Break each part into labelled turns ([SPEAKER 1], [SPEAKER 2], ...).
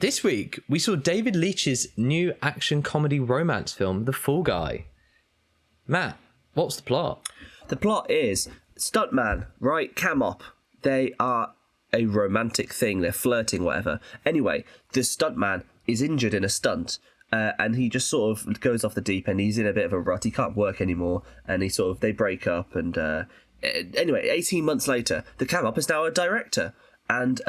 [SPEAKER 1] This week, we saw David Leitch's new action comedy romance film, The Fall Guy. Matt, what's the plot?
[SPEAKER 2] The plot is stuntman, right? Cam op. They are a romantic thing. They're flirting, whatever. Anyway, this stuntman is injured in a stunt. And he just sort of goes off the deep end. He's in a bit of a rut. He can't work anymore. And they break up. And anyway, 18 months later, the cam op is now a director. And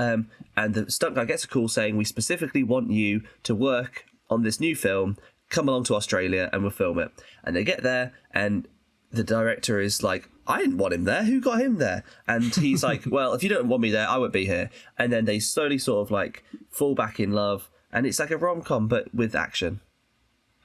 [SPEAKER 2] the stunt guy gets a call saying, we specifically want you to work on this new film. Come along to Australia and we'll film it. And they get there and the director is like, I didn't want him there. Who got him there? And he's like, well, if you don't want me there, I won't be here. And then they slowly sort of like fall back in love. And it's like a rom-com, but with action.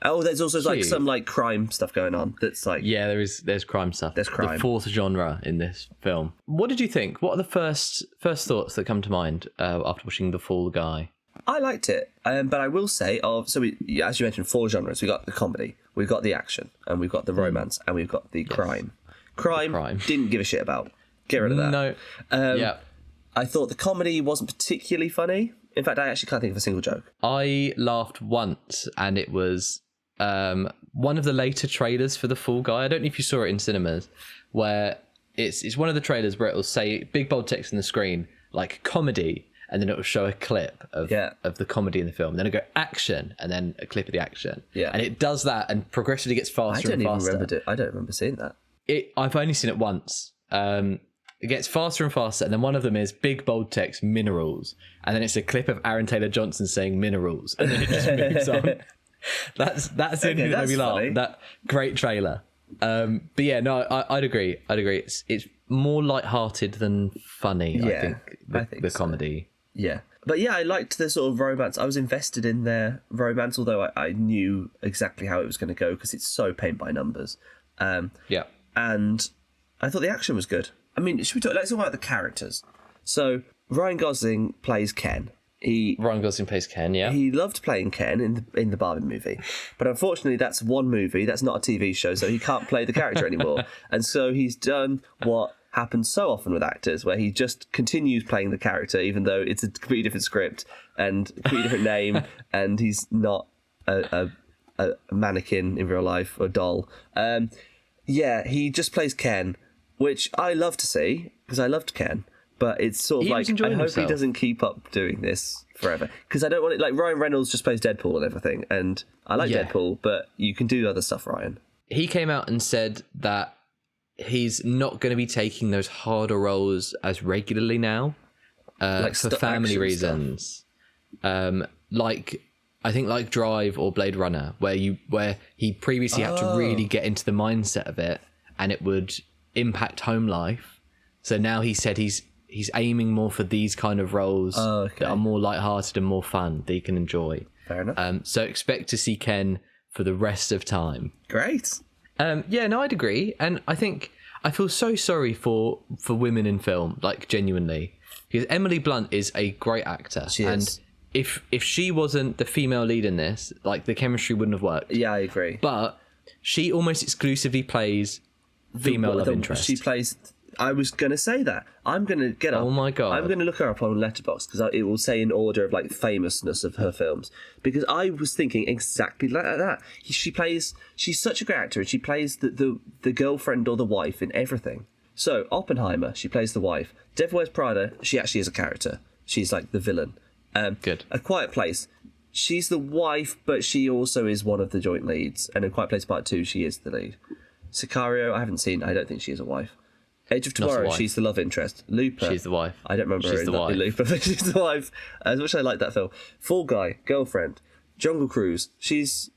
[SPEAKER 2] Oh, there's also like some like crime stuff going on. That's like
[SPEAKER 1] there's crime stuff.
[SPEAKER 2] There's crime.
[SPEAKER 1] The fourth genre in this film. What did you think? What are the first thoughts that come to mind after watching The Fall Guy?
[SPEAKER 2] I liked it, but I will say, as you mentioned, 4 genres. We got the comedy, we've got the action, and we've got the romance, and we've got the crime. Crime didn't give a shit about. Get rid of that.
[SPEAKER 1] No.
[SPEAKER 2] I thought the comedy wasn't particularly funny. In fact, I actually can't think of a single joke.
[SPEAKER 1] I laughed once, and it was one of the later trailers for The Fall Guy. I don't know if you saw it in cinemas, where it's one of the trailers where it will say big bold text on the screen like comedy, and then it will show a clip of the comedy in the film. And then it go action, and then a clip of the action. Yeah, and it does that and progressively gets faster and faster.
[SPEAKER 2] I don't remember seeing that.
[SPEAKER 1] I've only seen it once. It gets faster and faster, and then one of them is big bold text minerals, and then it's a clip of Aaron Taylor Johnson saying minerals, and then it just moves on. That's the only thing that made me laugh. That great trailer. But yeah, no, I'd agree. It's more lighthearted than funny.
[SPEAKER 2] Yeah,
[SPEAKER 1] I think the comedy.
[SPEAKER 2] Yeah, but yeah, I liked the sort of romance. I was invested in their romance, although I knew exactly how it was going to go because it's so paint by numbers. And I thought the action was good. I mean, let's talk about the characters. So Ryan Gosling plays Ken.
[SPEAKER 1] Ryan Gosling plays Ken, yeah.
[SPEAKER 2] He loved playing Ken in the Barbie movie. But unfortunately, that's one movie. That's not a TV show, so he can't play the character anymore. And so he's done what happens so often with actors, where he just continues playing the character, even though it's a completely different script and a completely different name, and he's not a mannequin in real life or doll. He just plays Ken, which I love to see, because I loved Ken. But it's sort of like, I hope he doesn't keep up doing this forever. Because I don't want it, like, Ryan Reynolds just plays Deadpool and everything. And I like Deadpool, but you can do other stuff, Ryan.
[SPEAKER 1] He came out and said that he's not going to be taking those harder roles as regularly now, for family reasons. I think like Drive or Blade Runner, where he previously had to really get into the mindset of it, and it would impact home life. So now he said he's aiming more for these kind of roles that are more lighthearted and more fun that he can enjoy.
[SPEAKER 2] Fair enough.
[SPEAKER 1] So expect to see Ken for the rest of time.
[SPEAKER 2] Great.
[SPEAKER 1] I'd agree. And I think I feel so sorry for women in film, like genuinely, because Emily Blunt is a great actor.
[SPEAKER 2] She is.
[SPEAKER 1] And if she wasn't the female lead in this, like the chemistry wouldn't have worked.
[SPEAKER 2] Yeah, I agree.
[SPEAKER 1] But she almost exclusively plays female love interest.
[SPEAKER 2] She plays. I was going to say that. I'm going to get up.
[SPEAKER 1] Oh my God.
[SPEAKER 2] I'm going to look her up on Letterboxd because it will say in order of like famousness of her films. Because I was thinking exactly like that. She's such a great actor, and she plays the girlfriend or the wife in everything. So, Oppenheimer, she plays the wife. Devil Wears Prada, she actually is a character. She's like the villain.
[SPEAKER 1] Good.
[SPEAKER 2] A Quiet Place, she's the wife, but she also is one of the joint leads. And in Quiet Place Part 2, she is the lead. Sicario, I haven't seen. I don't think she is a wife. Edge of Tomorrow, she's the love interest. Looper,
[SPEAKER 1] she's the wife.
[SPEAKER 2] I don't remember her in Looper, but she's the wife. As much as I like that film. Fall Guy, girlfriend. Jungle Cruise, she's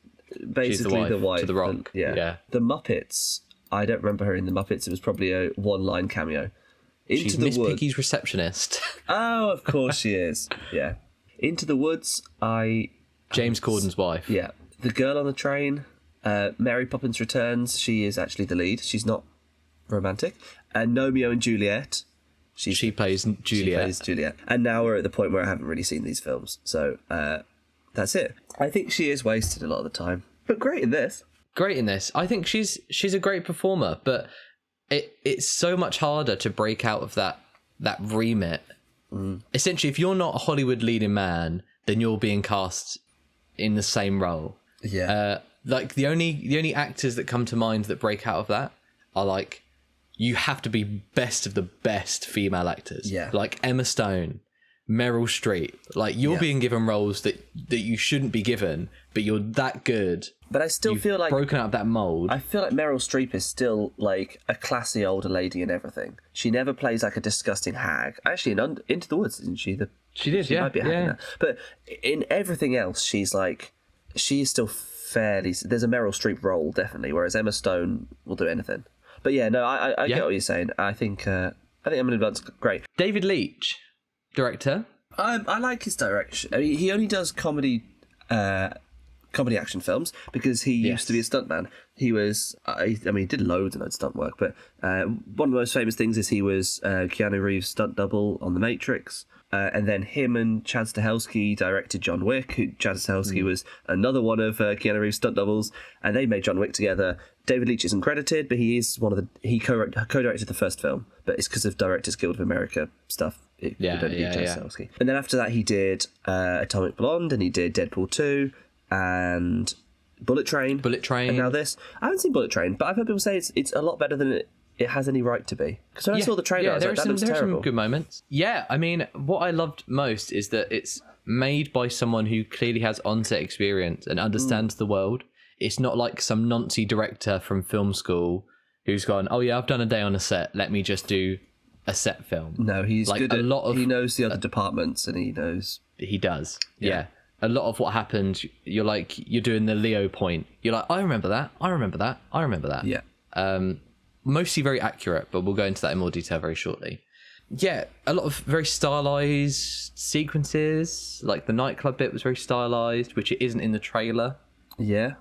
[SPEAKER 2] basically the wife
[SPEAKER 1] to The Rock. Yeah.
[SPEAKER 2] The Muppets, I don't remember her in The Muppets. It was probably a one-line cameo.
[SPEAKER 1] She's Miss Piggy's receptionist.
[SPEAKER 2] Oh, of course she is. Yeah. Into the Woods,
[SPEAKER 1] James Corden's wife.
[SPEAKER 2] Yeah. The Girl on the Train, Mary Poppins Returns, she is actually the lead. She's not romantic. And Romeo and Juliet.
[SPEAKER 1] She plays Juliet.
[SPEAKER 2] And now we're at the point where I haven't really seen these films. So that's it. I think she is wasted a lot of the time. But great in this.
[SPEAKER 1] I think she's a great performer, but it's so much harder to break out of that remit. Essentially, if you're not a Hollywood leading man, then you're being cast in the same role.
[SPEAKER 2] Yeah.
[SPEAKER 1] Like the only actors that come to mind that break out of that are like, you have to be best of the best female actors.
[SPEAKER 2] Yeah.
[SPEAKER 1] Like Emma Stone, Meryl Streep. Like you're being given roles that you shouldn't be given, but you're that good.
[SPEAKER 2] But I still feel like
[SPEAKER 1] broken out of that mold.
[SPEAKER 2] I feel like Meryl Streep is still like a classy older lady in everything. She never plays like a disgusting hag. Actually, in Into the Woods, isn't she?
[SPEAKER 1] She did,
[SPEAKER 2] she might be a hag in that. But in everything else, she is still fairly. There's a Meryl Streep role definitely, whereas Emma Stone will do anything. But yeah, no, I get what you're saying. I think Emily Blunt's great.
[SPEAKER 1] David Leitch, director.
[SPEAKER 2] I like his direction. I mean, he only does comedy action films because he used to be a stuntman. He was, I mean, he did loads and loads of stunt work, but one of the most famous things is he was Keanu Reeves' stunt double on The Matrix. And then him and Chad Stahelski directed John Wick. Chad Stahelski was another one of Keanu Reeves' stunt doubles, and they made John Wick together. David Leitch isn't credited, but he is he co-directed the first film, but it's because of Directors Guild of America stuff. Stahelski. And then after that, he did Atomic Blonde, and he did Deadpool 2, and Bullet Train. And now this. I haven't seen Bullet Train, but I've heard people say it's a lot better than it has any right to be. Because when I saw the trailer, I was like, that looks terrible.
[SPEAKER 1] There are some good moments. Yeah, I mean, what I loved most is that it's made by someone who clearly has on-set experience and understands the world. It's not like some Nazi director from film school who's gone, oh yeah, I've done a day on a set, let me just do a set film.
[SPEAKER 2] No, he's like good he knows the other departments, and he knows...
[SPEAKER 1] He does, yeah. A lot of what happens, you're doing the Leo point. You're like, I remember that.
[SPEAKER 2] Yeah.
[SPEAKER 1] Mostly very accurate, but we'll go into that in more detail very shortly. Yeah, a lot of very stylized sequences. Like the nightclub bit was very stylized, which it isn't in the trailer.
[SPEAKER 2] Yeah.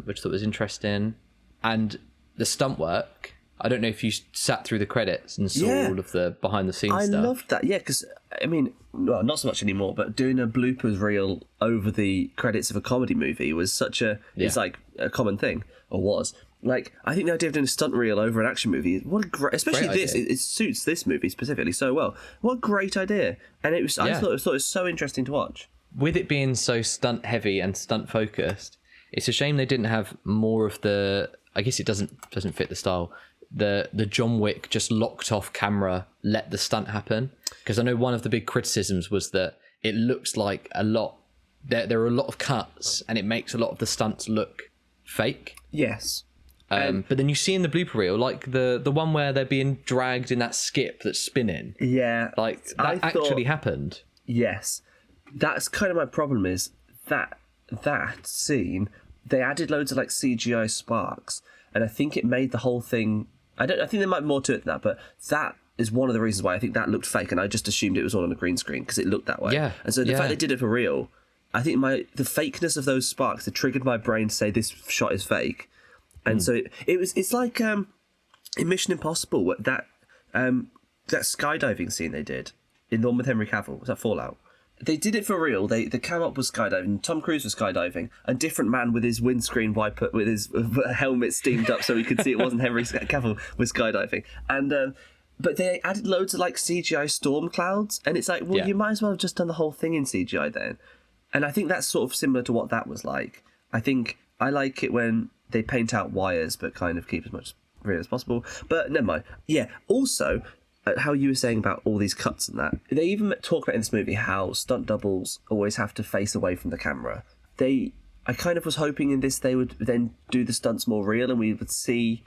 [SPEAKER 1] Which I thought was interesting. And the stunt work, I don't know if you sat through the credits and saw all of the behind the scenes stuff.
[SPEAKER 2] I loved that, yeah, because, I mean, well, not so much anymore, but doing a bloopers reel over the credits of a comedy movie was such it's like a common thing, or was. Like, I think the idea of doing a stunt reel over an action movie, what a great, especially
[SPEAKER 1] great
[SPEAKER 2] this, it suits this movie specifically so well. What a great idea. And I thought it was so interesting to watch.
[SPEAKER 1] With it being so stunt heavy and stunt focused, it's a shame they didn't have more of the, I guess it doesn't fit the style, the John Wick just locked off camera, let the stunt happen. Because I know one of the big criticisms was that it looks like there are a lot of cuts and it makes a lot of the stunts look fake.
[SPEAKER 2] Yes.
[SPEAKER 1] But then you see in the blooper reel, like the one where they're being dragged in that skip that's spinning.
[SPEAKER 2] Yeah.
[SPEAKER 1] Like that actually happened.
[SPEAKER 2] Yes. That's kind of my problem is that scene, they added loads of like CGI sparks, and I think it made the whole thing, I think there might be more to it than that, but that is one of the reasons why I think that looked fake, and I just assumed it was all on a green screen because it looked that way.
[SPEAKER 1] Yeah.
[SPEAKER 2] And so the fact they did it for real, I think the fakeness of those sparks, it triggered my brain to say this shot is fake. And so it's like in Mission Impossible, that skydiving scene they did in the one with Henry Cavill. Was that Fallout? They did it for real. They came up with skydiving. Tom Cruise was skydiving. A different man with his windscreen wiper, with his helmet steamed up so he could see it wasn't Henry Cavill was skydiving. And but they added loads of like CGI storm clouds, and it's like, well, you might as well have just done the whole thing in CGI then. And I think that's sort of similar to what that was like. I think I like it when they paint out wires but kind of keep as much real as possible. But never mind. Yeah, also, how you were saying about all these cuts and that, they even talk about in this movie how stunt doubles always have to face away from the camera. I kind of was hoping in this they would then do the stunts more real and we would see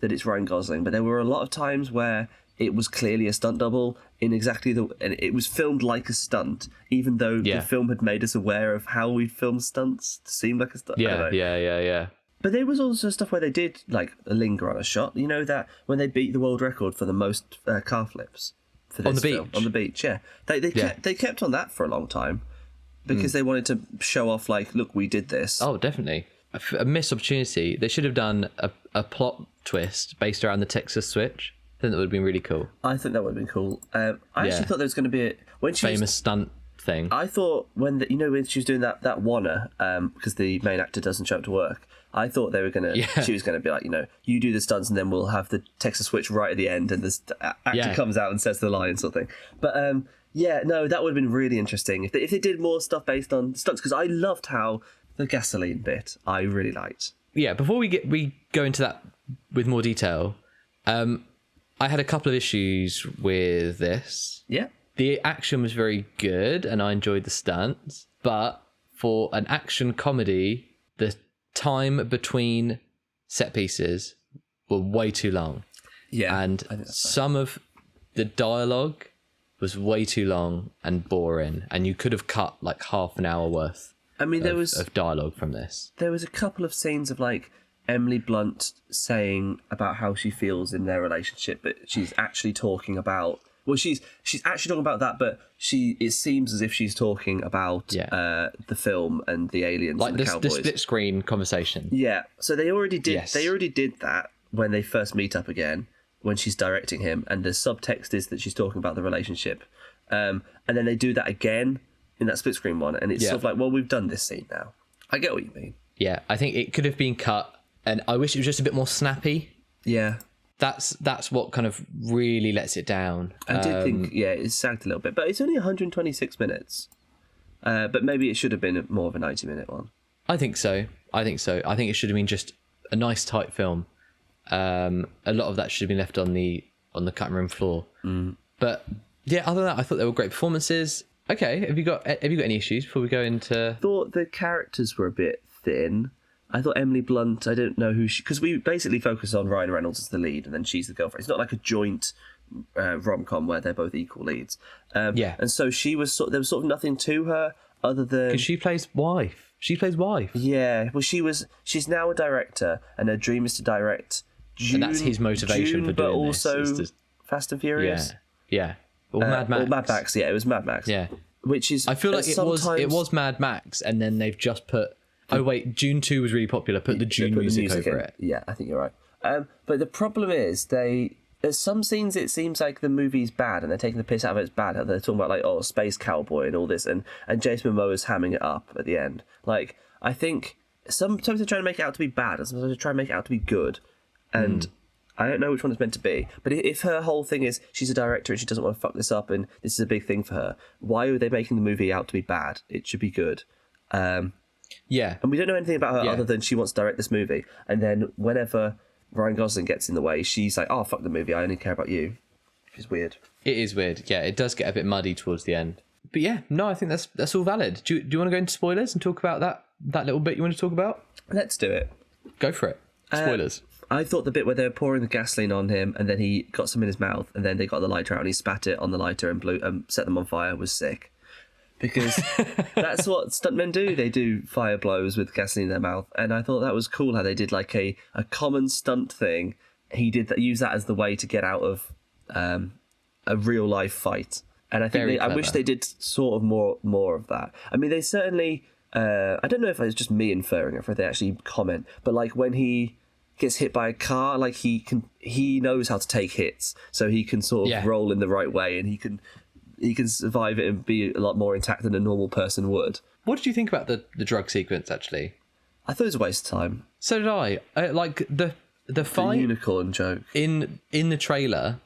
[SPEAKER 2] that it's Ryan Gosling. But there were a lot of times where it was clearly a stunt double in exactly and it was filmed like a stunt, even though the film had made us aware of how we filmed stunts to seem like a stunt.
[SPEAKER 1] Yeah.
[SPEAKER 2] But there was also stuff where they did like linger on a shot. You know that when they beat the world record for the most car flips for this
[SPEAKER 1] on the
[SPEAKER 2] film,
[SPEAKER 1] beach.
[SPEAKER 2] On the beach, yeah. They kept on that for a long time because they wanted to show off like, look, we did this.
[SPEAKER 1] Oh, definitely. A missed opportunity. They should have done a plot twist based around the Texas switch. I think that would have been really cool.
[SPEAKER 2] I think that would have been cool. I actually thought there was going to be when she
[SPEAKER 1] famous stunt thing.
[SPEAKER 2] I thought when when she was doing that Warner, because the main actor doesn't show up to work. I thought they were gonna. Yeah. She was gonna be like, you do the stunts and then we'll have the Texas switch right at the end, and the actor comes out and says the line sort of thing. But Yeah, no, that would have been really interesting if they did more stuff based on stunts, because I loved how the gasoline bit I really liked.
[SPEAKER 1] Yeah, before we go into that with more detail, I had a couple of issues with this.
[SPEAKER 2] Yeah.
[SPEAKER 1] The action was very good and I enjoyed the stunts, but for an action comedy, the time between set pieces were way too long.
[SPEAKER 2] Yeah.
[SPEAKER 1] And some of the dialogue was way too long and boring, and you could have cut like half an hour worth of dialogue from this.
[SPEAKER 2] There was a couple of scenes of like Emily Blunt saying about how she feels in their relationship, but she's actually talking about she's actually talking about that, but it seems as if she's talking about the film and the aliens, like and the cowboys.
[SPEAKER 1] The split screen conversation.
[SPEAKER 2] Yeah, so they already did that when they first meet up again, when she's directing him, and the subtext is that she's talking about the relationship, and then they do that again in that split screen one, and it's sort of like, well, we've done this scene now. I get what you mean.
[SPEAKER 1] Yeah, I think it could have been cut, and I wish it was just a bit more snappy.
[SPEAKER 2] Yeah.
[SPEAKER 1] That's what kind of really lets it down.
[SPEAKER 2] I did think, it sagged a little bit, but it's only 126 minutes. But maybe it should have been more of a 90-minute one.
[SPEAKER 1] I think so. I think it should have been just a nice tight film. A lot of that should have been left on the cutting room floor. But yeah, other than that, I thought they were great performances. Okay, have you got any issues before we go into?
[SPEAKER 2] I thought the characters were a bit thin. I thought Emily Blunt, I don't know who she... Because we basically focus on Ryan Reynolds as the lead, and then she's the girlfriend. It's not like a joint rom-com where they're both equal leads. And so she was there was sort of nothing to her other than...
[SPEAKER 1] Because she plays wife.
[SPEAKER 2] Yeah, well, she's now a director, and her dream is to direct June,
[SPEAKER 1] and that's his motivation for doing
[SPEAKER 2] but also
[SPEAKER 1] this.
[SPEAKER 2] Fast and Furious.
[SPEAKER 1] Yeah. Or Mad Max.
[SPEAKER 2] Or Mad Max, yeah, it was Mad Max.
[SPEAKER 1] Yeah.
[SPEAKER 2] Which is...
[SPEAKER 1] I feel like it was Mad Max, and then they've just put... Oh wait, June 2 was really popular. Put the June music over it.
[SPEAKER 2] Yeah, I think you're right. But the problem is there's some scenes it seems like the movie's bad and they're taking the piss out of it. It's bad. They're talking about like space cowboy and all this, and Jason Momoa's hamming it up at the end. Like, I think sometimes they're trying to make it out to be bad, and sometimes they're trying to make it out to be good. And I don't know which one it's meant to be. But if her whole thing is she's a director and she doesn't want to fuck this up and this is a big thing for her, why are they making the movie out to be bad? It should be good.
[SPEAKER 1] Yeah.
[SPEAKER 2] And we don't know anything about her other than she wants to direct this movie. And then whenever Ryan Gosling gets in the way, she's like, oh, fuck the movie, I only care about you. Which is weird.
[SPEAKER 1] It is weird. Yeah, it does get a bit muddy towards the end. But yeah, no, I think that's all valid. Do you want to go into spoilers and talk about that little bit you want to talk about?
[SPEAKER 2] Let's do it.
[SPEAKER 1] Go for it. Spoilers.
[SPEAKER 2] I thought the bit where they were pouring the gasoline on him and then he got some in his mouth and then they got the lighter out and he spat it on the lighter and set them on fire was sick. Because that's what stuntmen do. They do fire blows with gasoline in their mouth. And I thought that was cool how they did like a common stunt thing. He did use that as the way to get out of a real life fight. And I think I wish they did sort of more of that. I mean, they certainly... I don't know if it's just me inferring it or if they actually comment, but like when he gets hit by a car, like he knows how to take hits, so he can sort of roll in the right way, and he can survive it and be a lot more intact than a normal person would.
[SPEAKER 1] What did you think about the drug sequence, actually?
[SPEAKER 2] I thought it was a waste of time.
[SPEAKER 1] So did I. Like the fight,
[SPEAKER 2] the unicorn joke
[SPEAKER 1] in the trailer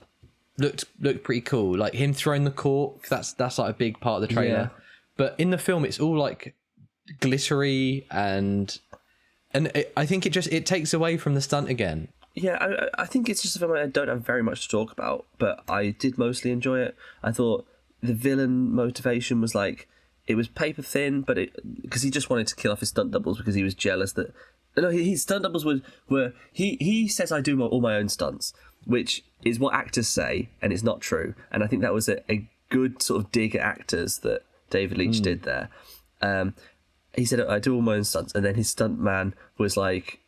[SPEAKER 1] looked pretty cool. Like him throwing the cork, that's like a big part of the trailer.
[SPEAKER 2] Yeah.
[SPEAKER 1] But in the film, it's all like glittery and I think it takes away from the stunt again.
[SPEAKER 2] Yeah, I think it's just a film I don't have very much to talk about, but I did mostly enjoy it. I thought the villain motivation was like, it was paper thin, but because he just wanted to kill off his stunt doubles because he was jealous that... No, his stunt doubles were he says I do all my own stunts, which is what actors say, and it's not true. And I think that was a good sort of dig at actors that David Leitch did there. He said, I do all my own stunts, and then his stunt man was like,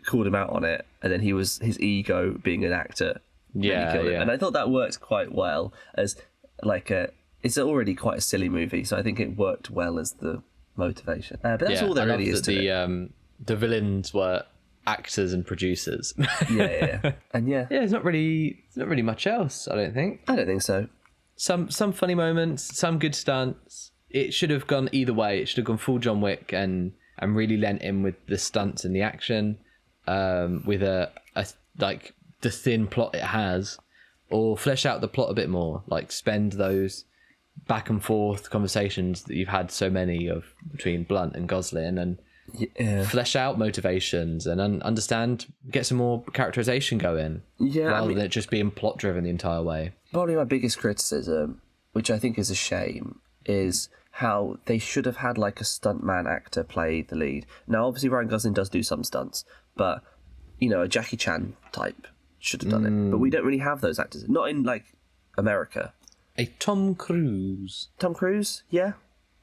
[SPEAKER 2] called him out on it, and then his ego being an actor really killed him. And I thought that worked quite well as like it's already quite a silly movie, so I think it worked well as the motivation. But that's all there really is to it.
[SPEAKER 1] The villains were actors and producers.
[SPEAKER 2] Yeah. And
[SPEAKER 1] it's not really much else, I don't think.
[SPEAKER 2] I don't think so.
[SPEAKER 1] Some funny moments, some good stunts. It should have gone either way. It should have gone full John Wick and really lent in with the stunts and the action, with a like the thin plot it has, or flesh out the plot a bit more. Like spend those back and forth conversations that you've had so many of between Blunt and Gosling, and flesh out motivations and understand, get some more characterization going, rather than it just being plot driven the entire way.
[SPEAKER 2] Probably my biggest criticism, which I think is a shame, is how they should have had like a stuntman actor play the lead. Now, obviously, Ryan Gosling does do some stunts, but a Jackie Chan type should have done it. But we don't really have those actors. Not in like America.
[SPEAKER 1] A Tom Cruise.
[SPEAKER 2] Tom Cruise, yeah,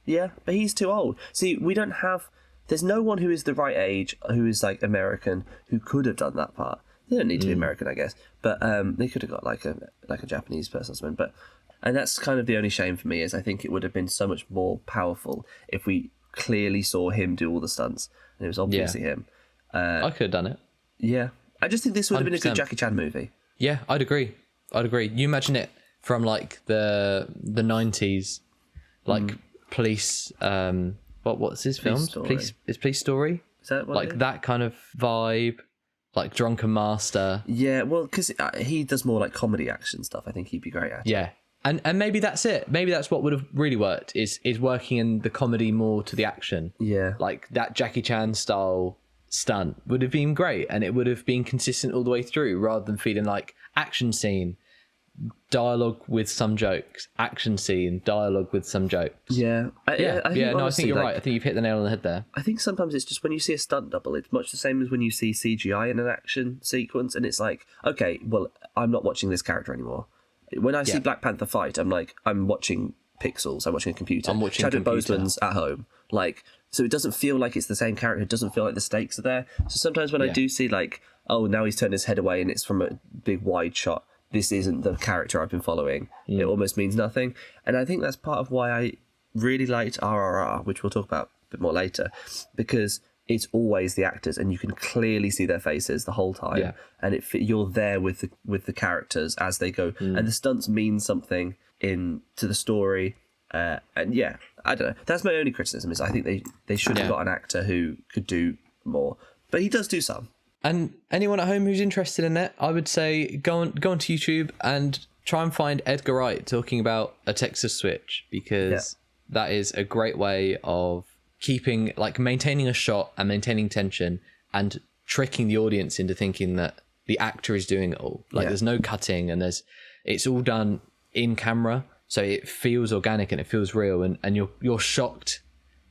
[SPEAKER 2] but he's too old. See, we don't have. There's no one who is the right age who is like American who could have done that part. They don't need to be American, I guess, but they could have got like a Japanese person or something. And that's kind of the only shame for me, is I think it would have been so much more powerful if we clearly saw him do all the stunts, and it was obviously him.
[SPEAKER 1] I could have done it.
[SPEAKER 2] Yeah, I just think this would have been a good
[SPEAKER 1] 100%.
[SPEAKER 2] Jackie Chan movie.
[SPEAKER 1] Yeah, I'd agree. You imagine it from like the 90s, like police. What's his film? Police Story.
[SPEAKER 2] Is that what
[SPEAKER 1] like that kind of vibe? Like Drunken Master.
[SPEAKER 2] Yeah, well, because he does more like comedy action stuff. I think he'd be great at it.
[SPEAKER 1] Yeah. And maybe that's it. Maybe that's what would have really worked, is working in the comedy more to the action.
[SPEAKER 2] Yeah.
[SPEAKER 1] Like that Jackie Chan style stunt would have been great, and it would have been consistent all the way through, rather than feeling like action scene, dialogue with some jokes, action scene, dialogue with some jokes.
[SPEAKER 2] Yeah. I think
[SPEAKER 1] honestly, you're right. I think you've hit the nail on the head there.
[SPEAKER 2] I think sometimes it's just when you see a stunt double, it's much the same as when you see CGI in an action sequence, and it's like, okay, well, I'm not watching this character anymore. When I see Black Panther fight, I'm like, I'm watching pixels. I'm watching a computer.
[SPEAKER 1] I'm watching
[SPEAKER 2] Chadwick Boseman's at home. Like, so it doesn't feel like it's the same character. It doesn't feel like the stakes are there. So sometimes when I do see like, oh, now he's turned his head away and it's from a big wide shot, this isn't the character I've been following. It almost means nothing. And I think that's part of why I really liked RRR, which we'll talk about a bit more later, because it's always the actors, and you can clearly see their faces the whole time, and you're there with the characters as they go, and the stunts mean something to the story. And yeah, I don't know. That's my only criticism, is I think they should have got an actor who could do more, but he does do some.
[SPEAKER 1] And anyone at home who's interested in it, I would say go onto YouTube and try and find Edgar Wright talking about a Texas switch, because that is a great way of keeping, like, maintaining a shot and maintaining tension and tricking the audience into thinking that the actor is doing it all. Like, there's no cutting, and it's all done in camera, so it feels organic and it feels real, and you're shocked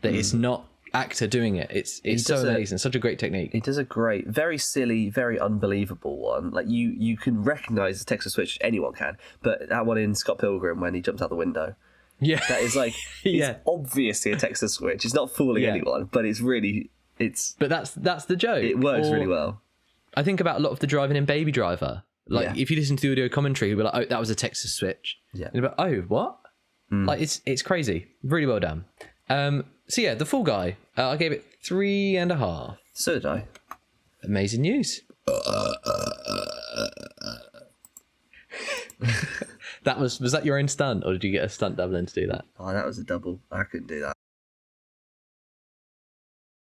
[SPEAKER 1] that it's not actor doing it. It's so amazing. Such a great technique.
[SPEAKER 2] He does a great, very silly, very unbelievable one. Like, you can recognize the Texas switch, anyone can, but that one in Scott Pilgrim when he jumps out the window.
[SPEAKER 1] Yeah,
[SPEAKER 2] that is like, it's obviously a Texas switch. It's not fooling anyone, but but
[SPEAKER 1] that's the joke.
[SPEAKER 2] It works really well.
[SPEAKER 1] I think about a lot of the driving in Baby Driver. Like, if you listen to the audio commentary, you'll be like, oh, that was a Texas switch. Yeah. And you'll be like, oh, what? Like, it's crazy. Really well done. So yeah, The Fall Guy, I gave it 3.5.
[SPEAKER 2] So did I.
[SPEAKER 1] Amazing news. Was that your own stunt, or did you get a stunt double in to do that?
[SPEAKER 2] Oh, that was a double. I couldn't do that.